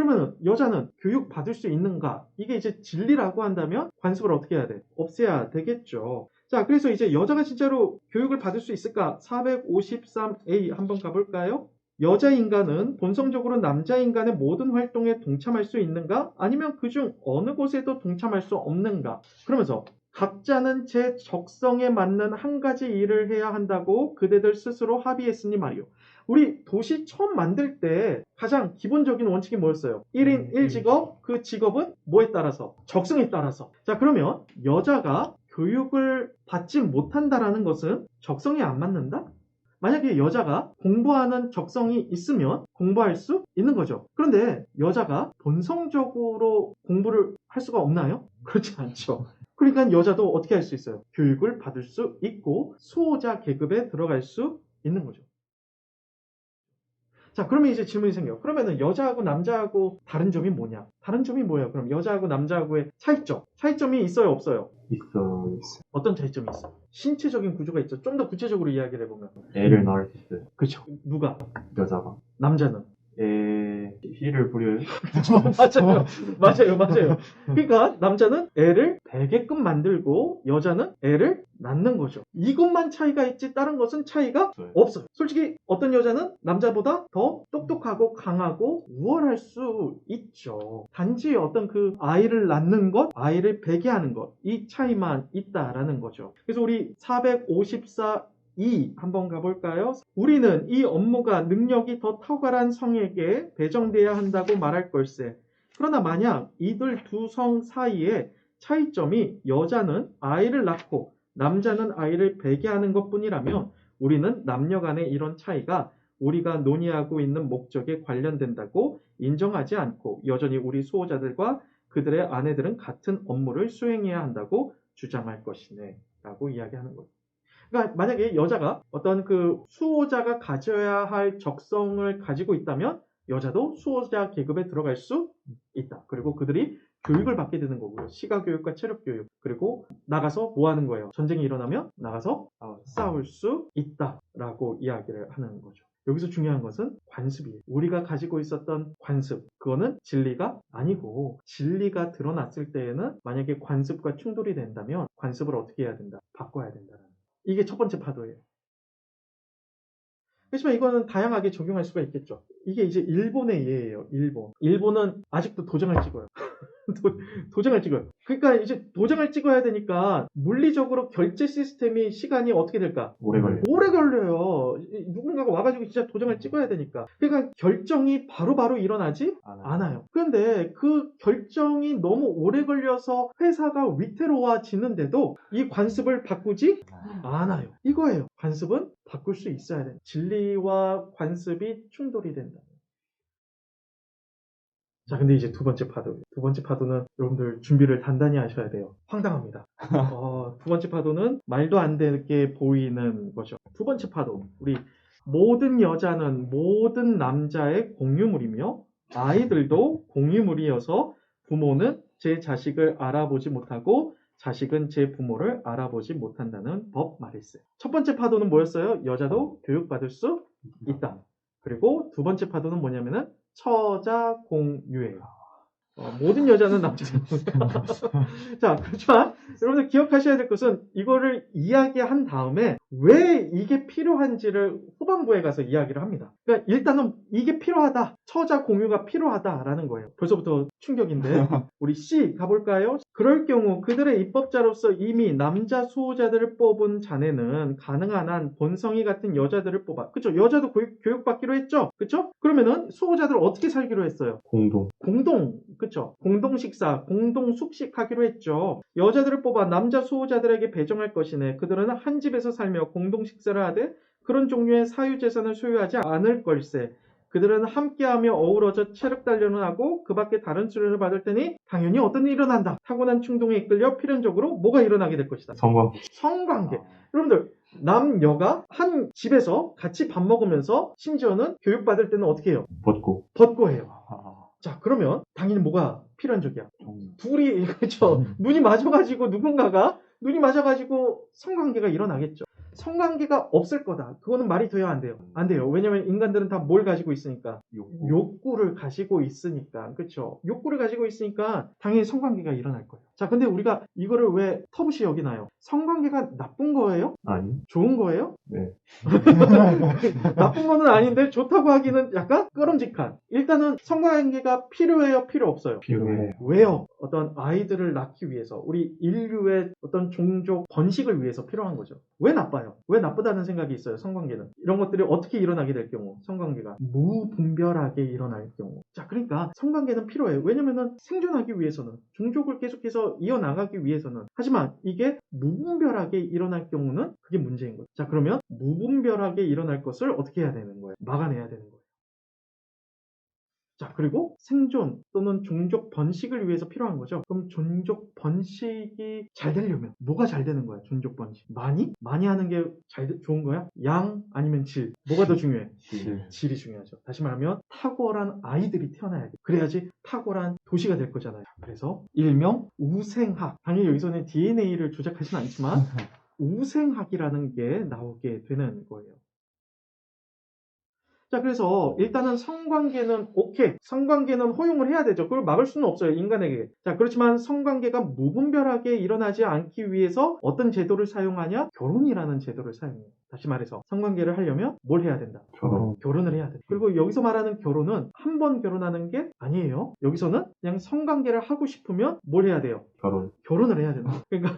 그러면 여자는 교육 받을 수 있는가? 이게 이제 진리라고 한다면 관습을 어떻게 해야 돼? 없애야 되겠죠. 자, 그래서 이제 여자가 진짜로 교육을 받을 수 있을까? 453A 한번 가볼까요? 여자 인간은 본성적으로 남자 인간의 모든 활동에 동참할 수 있는가? 아니면 그중 어느 곳에도 동참할 수 없는가? 그러면서 각자는 제 적성에 맞는 한 가지 일을 해야 한다고 그대들 스스로 합의했으니 말이요. 우리 도시 처음 만들 때 가장 기본적인 원칙이 뭐였어요? 1인 1직업, 그 직업은 뭐에 따라서? 적성에 따라서. 자, 그러면 여자가 교육을 받지 못한다라는 것은 적성에 안 맞는다? 만약에 여자가 공부하는 적성이 있으면 공부할 수 있는 거죠. 그런데 여자가 본성적으로 공부를 할 수가 없나요? 그렇지 않죠. 그러니까 여자도 어떻게 할 수 있어요? 교육을 받을 수 있고 수호자 계급에 들어갈 수 있는 거죠. 자, 그러면 이제 질문이 생겨요. 그러면은 여자하고 남자하고 다른 점이 뭐냐? 다른 점이 뭐예요? 그럼 여자하고 남자하고의 차이점. 차이점이 있어요, 없어요? 있어. 어떤 차이점이 있어요? 신체적인 구조가 있죠. 좀 더 구체적으로 이야기를 해보면. 애를 낳을 수 있어요. 그렇죠. 누가? 여자가. 남자는? 희를 부려요. 맞아요. 그러니까 남자는 애를 베게끔 만들고 여자는 애를 낳는 거죠. 이것만 차이가 있지 다른 것은 차이가 없어요. 솔직히 어떤 여자는 남자보다 더 똑똑하고 강하고 우월할 수 있죠. 단지 어떤 그 아이를 낳는 것, 아이를 베게하는 것, 이 차이만 있다라는 거죠. 그래서 우리 454 한번 가볼까요? 우리는 이 업무가 능력이 더 탁월한 성에게 배정돼야 한다고 말할 걸세. 그러나 만약 이들 두 성 사이에 차이점이 여자는 아이를 낳고 남자는 아이를 베게하는 것뿐이라면 우리는 남녀 간의 이런 차이가 우리가 논의하고 있는 목적에 관련된다고 인정하지 않고 여전히 우리 수호자들과 그들의 아내들은 같은 업무를 수행해야 한다고 주장할 것이네 라고 이야기하는 거예요. 그러니까 만약에 여자가 어떤 그 수호자가 가져야 할 적성을 가지고 있다면 여자도 수호자 계급에 들어갈 수 있다. 그리고 그들이 교육을 받게 되는 거고요. 시가교육과 체력교육. 그리고 나가서 뭐 하는 거예요? 전쟁이 일어나면 나가서 싸울 수 있다라고 이야기를 하는 거죠. 여기서 중요한 것은 관습이에요. 우리가 가지고 있었던 관습, 그거는 진리가 아니고 진리가 드러났을 때에는 만약에 관습과 충돌이 된다면 관습을 어떻게 해야 된다? 바꿔야 된다는 거예요. 이게 첫 번째 파도예요. 하지만 이거는 다양하게 적용할 수가 있겠죠. 이게 이제 일본의 예예요. 일본은 아직도 도장을 찍어요. 도장을 찍어요. 그러니까 이제 도장을 찍어야 되니까 물리적으로 결제 시스템이 시간이 어떻게 될까? 오래 걸려요. 누군가가 와가지고 진짜 도장을 찍어야 되니까. 그러니까 결정이 바로바로 일어나지 않아요. 그런데 그 결정이 너무 오래 걸려서 회사가 위태로워지는데도 이 관습을 바꾸지 않아요. 이거예요. 관습은 바꿀 수 있어야 돼요. 진리와 관습이 충돌이 된다. 자, 근데 이제 두 번째 파도. 두 번째 파도는 여러분들 준비를 단단히 하셔야 돼요. 황당합니다. 두 번째 파도는 말도 안 되게 보이는 거죠. 두 번째 파도. 우리 모든 여자는 모든 남자의 공유물이며 아이들도 공유물이어서 부모는 제 자식을 알아보지 못하고 자식은 제 부모를 알아보지 못한다는 법 말일세. 첫 번째 파도는 뭐였어요? 여자도 교육받을 수 있다. 그리고 두 번째 파도는 뭐냐면은 처자 공유예요. 모든 여자는 남자는 자, 그렇지만 여러분들 기억하셔야 될 것은 이거를 이야기한 다음에 왜 이게 필요한지를 후반부에 가서 이야기를 합니다. 그러니까 일단은 이게 필요하다. 처자 공유가 필요하다라는 거예요. 벌써부터 충격인데 우리 C 가볼까요? 그럴 경우 그들의 입법자로서 이미 남자 수호자들을 뽑은 자네는 가능한 한 본성이 같은 여자들을 뽑아. 그쵸? 여자도 교육받기로 했죠? 그쵸? 그러면은 수호자들 어떻게 살기로 했어요? 공동, 그쵸? 공동 식사, 공동 숙식하기로 했죠. 여자들을 뽑아 남자 수호자들에게 배정할 것이네. 그들은 한 집에서 살며 공동 식사를 하되 그런 종류의 사유재산을 소유하지 않을 걸세. 그들은 함께하며 어우러져 체력 단련을 하고 그 밖에 다른 수련을 받을 테니 당연히 어떤 일이 일어난다. 타고난 충동에 이끌려 필연적으로 뭐가 일어나게 될 것이다. 성관계. 여러분들 남녀가 한 집에서 같이 밥 먹으면서 심지어는 교육받을 때는 어떻게 해요? 벗고 해요. 자, 그러면 당연히 뭐가 필연적이야? 둘이, 그렇죠. 눈이 맞아가지고 누군가가 눈이 맞아가지고 성관계가 일어나겠죠. 성관계가 없을 거다. 그거는 말이 돼요, 안 돼요? 안 돼요. 왜냐면 인간들은 다 뭘 가지고 있으니까? 욕구. 욕구를 가지고 있으니까. 그쵸? 욕구를 가지고 있으니까 당연히 성관계가 일어날 거예요. 자, 근데 우리가 이거를 왜 터부시 여기나요? 성관계가 나쁜 거예요? 아니. 좋은 거예요? 네. 나쁜 거는 아닌데 좋다고 하기는 약간 꺼름직한. 일단은 성관계가 필요해요? 필요 없어요? 필요해. 왜요? 어떤 아이들을 낳기 위해서 우리 인류의 어떤 종족 번식을 위해서 필요한 거죠. 왜 나빠요? 왜 나쁘다는 생각이 있어요? 성관계는 이런 것들이 어떻게 일어나게 될 경우 성관계가 무분별하게 일어날 경우 자 그러니까 성관계는 필요해요. 왜냐면은 생존하기 위해서는 종족을 계속해서 이어나가기 위해서는 하지만 이게 무분별하게 일어날 경우는 그게 문제인 거죠. 자 그러면 무분별하게 일어날 것을 어떻게 해야 되는 거예요? 막아내야 되는 거예요. 자, 그리고 생존 또는 종족 번식을 위해서 필요한 거죠. 그럼 종족 번식이 잘 되려면 뭐가 잘 되는 거야? 종족 번식. 많이 하는 게 좋은 거야? 양 아니면 질? 뭐가 더 중요해? 질. 질이 중요하죠. 다시 말하면 탁월한 아이들이 태어나야 돼. 그래야지 탁월한 도시가 될 거잖아요. 그래서 일명 우생학. 당연히 여기서는 DNA를 조작하진 않지만 우생학이라는 게 나오게 되는 거예요. 자, 그래서 일단은 성관계는 오케이. 성관계는 허용을 해야 되죠. 그걸 막을 수는 없어요. 인간에게. 자, 그렇지만 성관계가 무분별하게 일어나지 않기 위해서 어떤 제도를 사용하냐? 결혼이라는 제도를 사용해요. 다시 말해서 성관계를 하려면 뭘 해야 된다? 결혼을 해야 돼. 그리고 여기서 말하는 결혼은 한 번 결혼하는 게 아니에요. 여기서는 그냥 성관계를 하고 싶으면 뭘 해야 돼요? 결혼을 해야 된다. 그러니까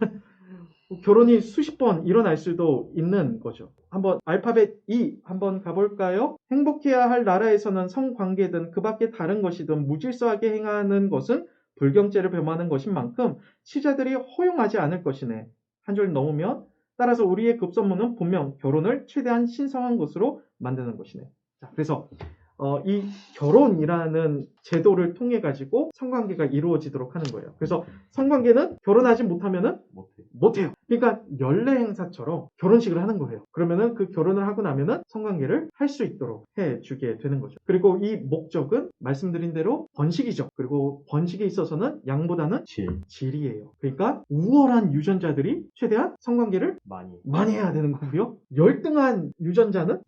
결혼이 수십 번 일어날 수도 있는 거죠. 한번 알파벳 E 한번 가볼까요? 행복해야 할 나라에서는 성관계든 그 밖에 다른 것이든 무질서하게 행하는 것은 불경죄를 범하는 것인 만큼 치자들이 허용하지 않을 것이네. 한 줄 넘으면 따라서 우리의 급선무는 분명 결혼을 최대한 신성한 것으로 만드는 것이네. 자, 그래서 이 결혼이라는 제도를 통해 가지고 성관계가 이루어지도록 하는 거예요. 그래서 성관계는 결혼하지 못하면은 못해요. 그러니까 연례 행사처럼 결혼식을 하는 거예요. 그러면은 그 결혼을 하고 나면은 성관계를 할 수 있도록 해주게 되는 거죠. 그리고 이 목적은 말씀드린 대로 번식이죠. 그리고 번식에 있어서는 양보다는 질이에요. 그러니까 우월한 유전자들이 최대한 성관계를 많이 해야 되는 거고요. 열등한 유전자는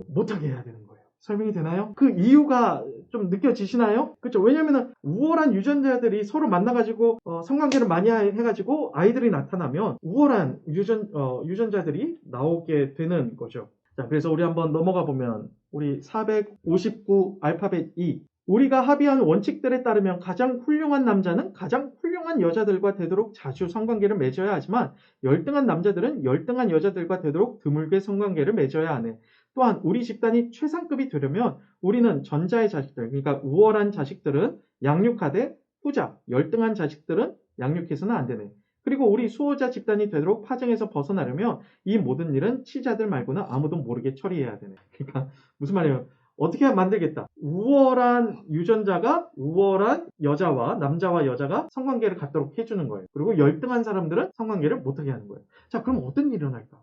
못하게 해야 되는 거예요. 설명이 되나요? 그 이유가 좀 느껴지시나요? 그렇죠. 왜냐면은 우월한 유전자들이 서로 만나가지고 성관계를 많이 해가지고 아이들이 나타나면 우월한 유전자들이 나오게 되는 거죠. 자, 그래서 우리 한번 넘어가 보면 우리 459 알파벳 E 우리가 합의한 원칙들에 따르면 가장 훌륭한 남자는 가장 훌륭한 여자들과 되도록 자주 성관계를 맺어야 하지만 열등한 남자들은 열등한 여자들과 되도록 드물게 성관계를 맺어야 하네. 또한 우리 집단이 최상급이 되려면 우리는 전자의 자식들, 그러니까 우월한 자식들은 양육하되 후자, 열등한 자식들은 양육해서는 안 되네. 그리고 우리 수호자 집단이 되도록 파정에서 벗어나려면 이 모든 일은 치자들 말고는 아무도 모르게 처리해야 되네. 그러니까 무슨 말이에요? 어떻게 만들겠다? 우월한 유전자가 우월한 여자와 남자와 여자가 성관계를 갖도록 해주는 거예요. 그리고 열등한 사람들은 성관계를 못하게 하는 거예요. 자, 그럼 어떤 일이 일어날까?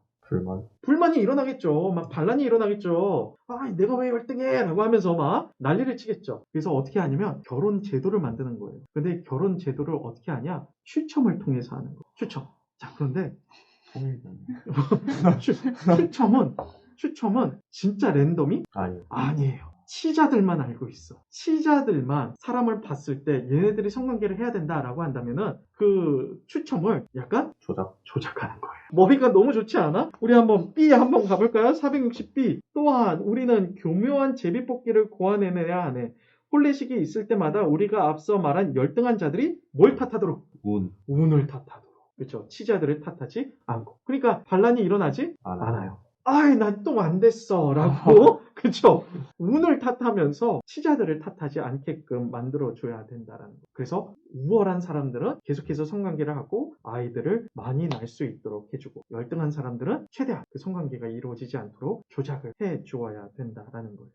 불만이 일어나겠죠. 막 반란이 일어나겠죠. 아, 내가 왜 열등해? 라고 하면서 막 난리를 치겠죠. 그래서 어떻게 하냐면 결혼 제도를 만드는 거예요. 근데 결혼 제도를 어떻게 하냐? 추첨을 통해서 하는 거예요. 추첨. 자, 그런데 추첨은 진짜 랜덤이 아니에요. 치자들만 알고 있어. 치자들만 사람을 봤을 때 얘네들이 성관계를 해야 된다라고 한다면은 그 추첨을 약간 조작하는 거예요. 머리가 너무 좋지 않아? 우리 한번 B 한번 가볼까요? 460B. 또한 우리는 교묘한 제비뽑기를 고안해내야 하네. 혼례식이 있을 때마다 우리가 앞서 말한 열등한 자들이 뭘 탓하도록? 운을 탓하도록. 그렇죠. 치자들을 탓하지 않고. 그러니까 반란이 일어나지 않아요. 아이, 난 또 안 됐어. 라고, 그쵸? 운을 탓하면서 치자들을 탓하지 않게끔 만들어줘야 된다라는 거. 그래서 우월한 사람들은 계속해서 성관계를 하고 아이들을 많이 낳을 수 있도록 해주고 열등한 사람들은 최대한 그 성관계가 이루어지지 않도록 조작을 해주어야 된다라는 거예요.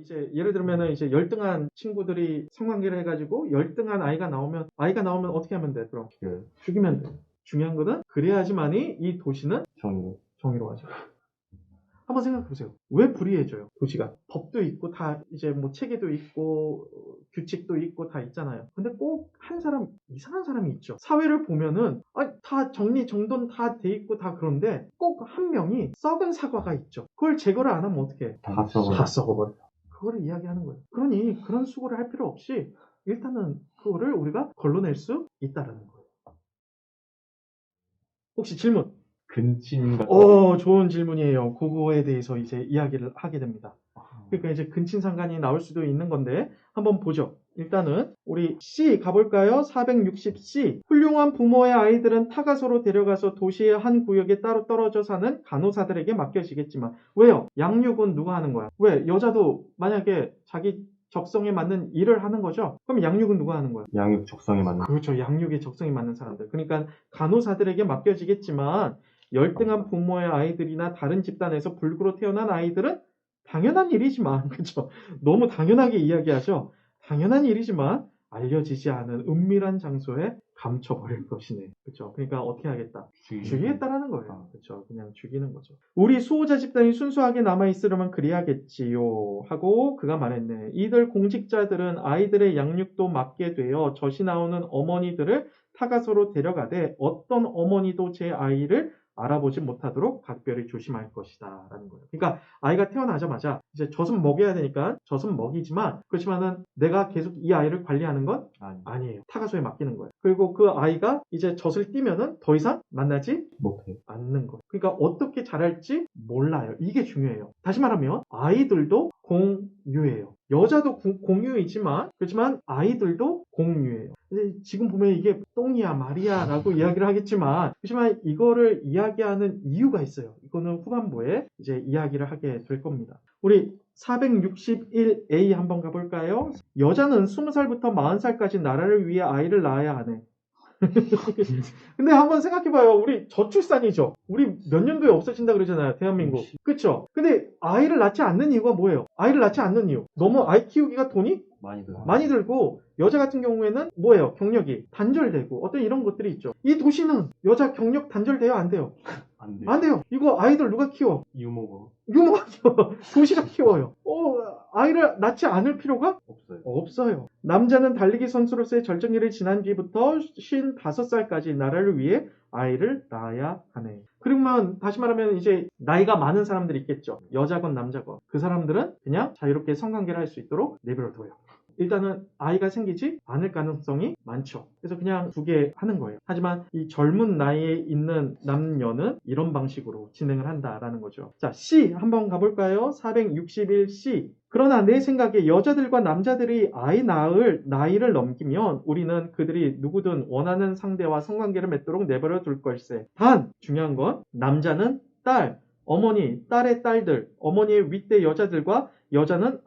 이제 예를 들면은 이제 열등한 친구들이 성관계를 해가지고 열등한 아이가 나오면 어떻게 하면 돼? 그럼 죽이면 돼. 중요한 거는 그래야지만이 이 도시는 정의로워져. 한번 생각해 보세요. 왜 불이해져요? 도시가 법도 있고 다 이제 뭐 체계도 있고 규칙도 있고 다 있잖아요. 근데 꼭 한 사람 이상한 사람이 있죠. 사회를 보면은 다 정리 정돈 다 돼 있고 다 그런데 꼭 한 명이 썩은 사과가 있죠. 그걸 제거를 안 하면 어떻게? 다 썩어요. 다 썩어버려요. 그거를 이야기하는 거예요. 그러니 그런 수고를 할 필요 없이 일단은 그거를 우리가 걸러낼 수 있다라는 거예요. 혹시 질문? 근친과 좋은 질문이에요. 그거에 대해서 이제 이야기를 하게 됩니다. 그러니까 이제 근친상간이 나올 수도 있는 건데 한번 보죠. 일단은 우리 C 가볼까요? 460C. 훌륭한 부모의 아이들은 타가소로 데려가서 도시의 한 구역에 따로 떨어져 사는 간호사들에게 맡겨지겠지만 왜요? 양육은 누가 하는 거야? 왜? 여자도 만약에 자기 적성에 맞는 일을 하는 거죠? 그럼 양육은 누가 하는 거야? 양육 적성에 맞는 그렇죠. 양육에 적성이 맞는 사람들. 그러니까 간호사들에게 맡겨지겠지만 열등한 부모의 아이들이나 다른 집단에서 불구로 태어난 아이들은 당연한 일이지만, 그렇죠. 너무 당연하게 이야기하죠. 당연한 일이지만 알려지지 않은 은밀한 장소에 감춰버릴 것이네. 그렇죠. 그러니까 어떻게 하겠다? 죽이겠다라는 거예요. 그렇죠. 그냥 죽이는 거죠. 우리 수호자 집단이 순수하게 남아있으려면 그리하겠지요. 하고 그가 말했네. 이들 공직자들은 아이들의 양육도 맡게 되어 젖이 나오는 어머니들을 타가소로 데려가되 어떤 어머니도 제 아이를 알아보지 못하도록 각별히 조심할 것이다 라는 거예요. 그러니까 아이가 태어나자마자 이제 젖은 먹여야 되니까 젖은 먹이지만 그렇지만은 내가 계속 이 아이를 관리하는 건 아니에요. 타가소에 맡기는 거예요. 그리고 그 아이가 이제 젖을 띠면은 더 이상 만나지 못해요. 않는 거예요. 그러니까 어떻게 자랄지 몰라요. 이게 중요해요. 다시 말하면 아이들도 공유예요. 여자도 공유이지만 그렇지만 아이들도 공유예요. 지금 보면 이게 똥이야 말이야 라고 이야기를 하겠지만 그렇지만 이거를 이야기하는 이유가 있어요. 이거는 후반부에 이제 이야기를 하게 될 겁니다. 우리 461A 한번 가볼까요? 여자는 20살부터 40살까지 나라를 위해 아이를 낳아야 하네. 근데 한번 생각해봐요. 우리 저출산이죠. 우리 몇 년도에 없어진다 그러잖아요. 대한민국. 그쵸? 근데 아이를 낳지 않는 이유가 뭐예요? 아이를 낳지 않는 이유. 너무 아이 키우기가 돈이 많이 들고 여자 같은 경우에는 뭐예요? 경력이 단절되고 어떤 이런 것들이 있죠. 이 도시는 여자 경력 단절돼요? 안 돼요? 안 돼요. 이거 아이들 누가 키워? 유모가 키워. 도시가 키워요. 아이를 낳지 않을 필요가 없어요. 남자는 달리기 선수로서의 절정기를 지난 뒤부터 55살까지 나라를 위해 아이를 낳아야 하네. 그러면 다시 말하면 이제 나이가 많은 사람들이 있겠죠. 여자건 남자건. 그 사람들은 그냥 자유롭게 성관계를 할 수 있도록 내버려둬요. 일단은 아이가 생기지 않을 가능성이 많죠. 그래서 그냥 두게 하는 거예요. 하지만 이 젊은 나이에 있는 남녀는 이런 방식으로 진행을 한다라는 거죠. 자, C 한번 가볼까요? 461C. 그러나 내 생각에 여자들과 남자들이 아이 낳을 나이를 넘기면 우리는 그들이 누구든 원하는 상대와 성관계를 맺도록 내버려 둘 걸세. 단 중요한 건 남자는 딸, 어머니, 딸의 딸들, 어머니의 윗대 여자들과 여자는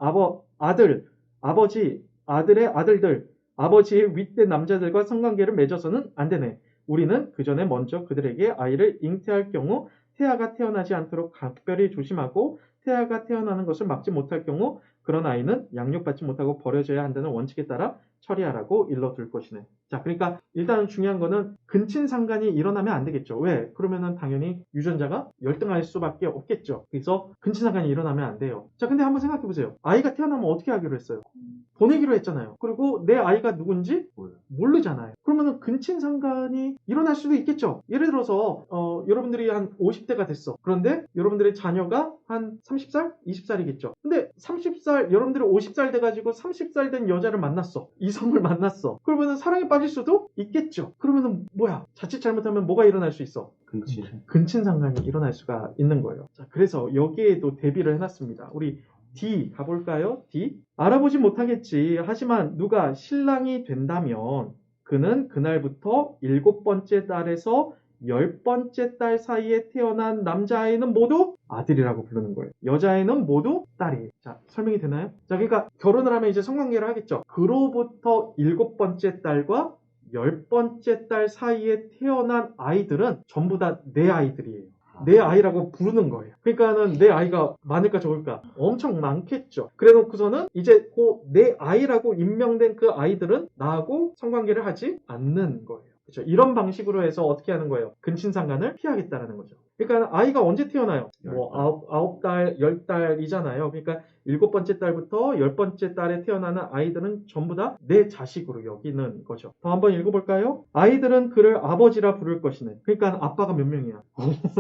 아들, 아버지, 아들의 아들들, 아버지의 윗대 남자들과 성관계를 맺어서는 안 되네. 우리는 그 전에 먼저 그들에게 아이를 잉태할 경우 태아가 태어나지 않도록 각별히 조심하고 태아가 태어나는 것을 막지 못할 경우 그런 아이는 양육받지 못하고 버려져야 한다는 원칙에 따라 처리하라고 일러둘 것이네. 자, 그러니까 일단은 중요한 거는 근친상간이 일어나면 안 되겠죠. 왜? 그러면은 당연히 유전자가 열등할 수밖에 없겠죠. 그래서 근친상간이 일어나면 안 돼요. 자, 근데 한번 생각해 보세요. 아이가 태어나면 어떻게 하기로 했어요? 보내기로 했잖아요. 그리고 내 아이가 누군지 모르잖아요. 그러면은 근친상간이 일어날 수도 있겠죠. 예를 들어서 여러분들이 한 50대가 됐어. 그런데 여러분들의 자녀가 한 30살? 20살이겠죠. 근데 30살, 여러분들이 50살 돼가지고 30살 된 여자를 만났어. 이성을 만났어. 그러면은 사랑에 빠질 수도 있겠죠. 그러면은 뭐야? 자칫 잘못하면 뭐가 일어날 수 있어? 근친상간이 일어날 수가 있는 거예요. 자, 그래서 여기에도 대비를 해놨습니다. 우리 D 가볼까요? D. 알아보지 못하겠지. 하지만 누가 신랑이 된다면 그는 그날부터 7번째 딸에서 10번째 딸 사이에 태어난 남자아이는 모두 아들이라고 부르는 거예요. 여자아이는 모두 딸이에요. 자, 설명이 되나요? 자, 그러니까 결혼을 하면 이제 성관계를 하겠죠. 그로부터 7번째 딸과 10번째 딸 사이에 태어난 아이들은 전부 다 내 아이들이에요. 내 아이라고 부르는 거예요. 그러니까는 내 아이가 많을까 적을까? 엄청 많겠죠. 그래 놓고서는 이제 내 아이라고 임명된 그 아이들은 나하고 성관계를 하지 않는 거예요. 그렇죠? 이런 방식으로 해서 어떻게 하는 거예요? 근친상간을 피하겠다라는 거죠. 그러니까 아이가 언제 태어나요? 뭐 10달. 9달, 10달이잖아요. 그러니까 7번째 달부터 10번째 달에 태어나는 아이들은 전부 다 내 자식으로 여기는 거죠. 더 한번 읽어볼까요? 아이들은 그를 아버지라 부를 것이네. 그러니까 아빠가 몇 명이야?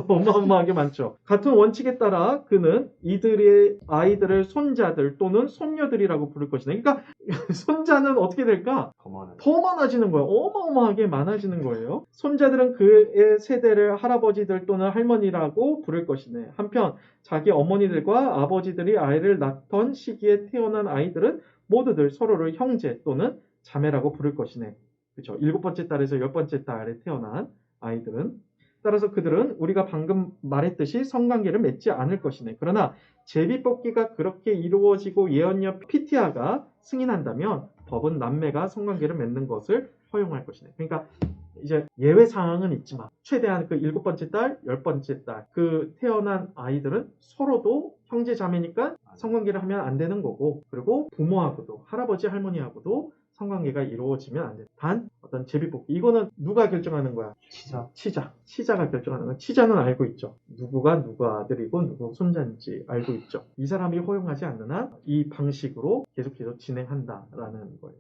어마어마하게 많죠. 같은 원칙에 따라 그는 이들의 아이들을 손자들 또는 손녀들이라고 부를 것이네. 그러니까 손자는 어떻게 될까? 더 많아지는 거예요. 어마어마하게 많아지는 거예요. 손자들은 그의 세대를 할아버지들 또는 할머니라고 부를 것이네. 한편 자기 어머니들과 아버지들이 아이를 낳던 시기에 태어난 아이들은 모두들 서로를 형제 또는 자매라고 부를 것이네. 그렇죠. 7번째 달에서 10번째 달에 태어난 아이들은 따라서 그들은 우리가 방금 말했듯이 성관계를 맺지 않을 것이네. 그러나 제비뽑기가 그렇게 이루어지고 예언녀 피티아가 승인한다면 법은 남매가 성관계를 맺는 것을 허용할 것이네. 그러니까 이제 예외 사항은 있지만 최대한 그 7번째 달, 10번째 달 그 태어난 아이들은 서로도 형제 자매니까 성관계를 하면 안 되는 거고, 그리고 부모하고도 할아버지 할머니하고도 성관계가 이루어지면 안 돼. 단 어떤 제비뽑기 이거는 누가 결정하는 거야? 치자가 결정하는 거야. 치자는 알고 있죠. 누구가 누구 아들이고 누구 손자인지 알고 있죠. 이 사람이 허용하지 않는 한 이 방식으로 계속해서 진행한다라는 거예요.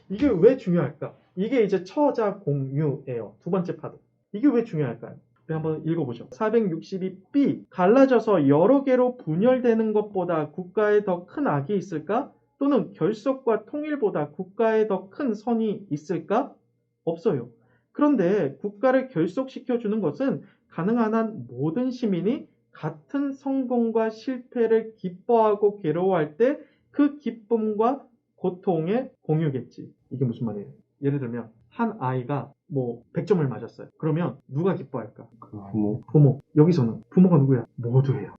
이게 왜 중요할까? 이게 이제 처자 공유예요. 두 번째 파도. 이게 왜 중요할까요? 우리 한번 읽어보죠. 462b 갈라져서 여러 개로 분열되는 것보다 국가에 더 큰 악이 있을까? 또는 결속과 통일보다 국가에 더 큰 선이 있을까? 없어요. 그런데 국가를 결속시켜주는 것은 가능한 한 모든 시민이 같은 성공과 실패를 기뻐하고 괴로워할 때 그 기쁨과 고통의 공유겠지. 이게 무슨 말이에요? 예를 들면 한 아이가 뭐 100점을 맞았어요. 그러면 누가 기뻐할까? 부모. 여기서는 부모가 누구야? 모두예요.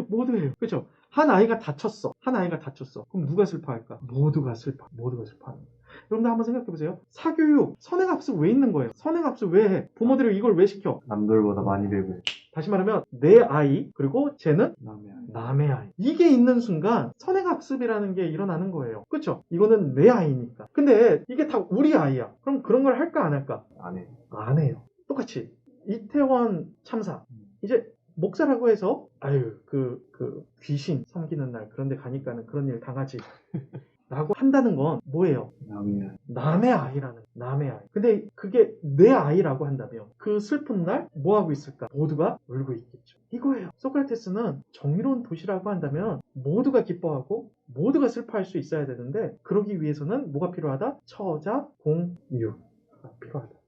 모두예요. 그렇죠? 한 아이가 다쳤어. 그럼 누가 슬퍼할까? 모두가 슬퍼하는 거예요. 여러분들 한번 생각해보세요. 사교육, 선행학습 왜 있는 거예요? 선행학습 왜 해? 부모들이 이걸 왜 시켜? 남들보다 많이 배우고. 다시 말하면 내 아이 그리고 쟤는 남의 아이. 이게 있는 순간 선행학습이라는 게 일어나는 거예요. 그렇죠? 이거는 내 아이니까. 근데 이게 다 우리 아이야. 그럼 그런 걸 할까 안 할까? 안 해요. 똑같이 이태원 참사. 이제 목사라고 해서 그 귀신 섬기는 날 그런 데 가니까는 그런 일 당하지 라고 한다는 건 뭐예요? 남의 아이라는 남의 아이. 근데 그게 내 아이라고 한다면 그 슬픈 날 뭐 하고 있을까? 모두가 울고 있겠죠. 이거예요. 소크라테스는 정의로운 도시라고 한다면 모두가 기뻐하고 모두가 슬퍼할 수 있어야 되는데 그러기 위해서는 뭐가 필요하다? 처자 공유가 필요하다.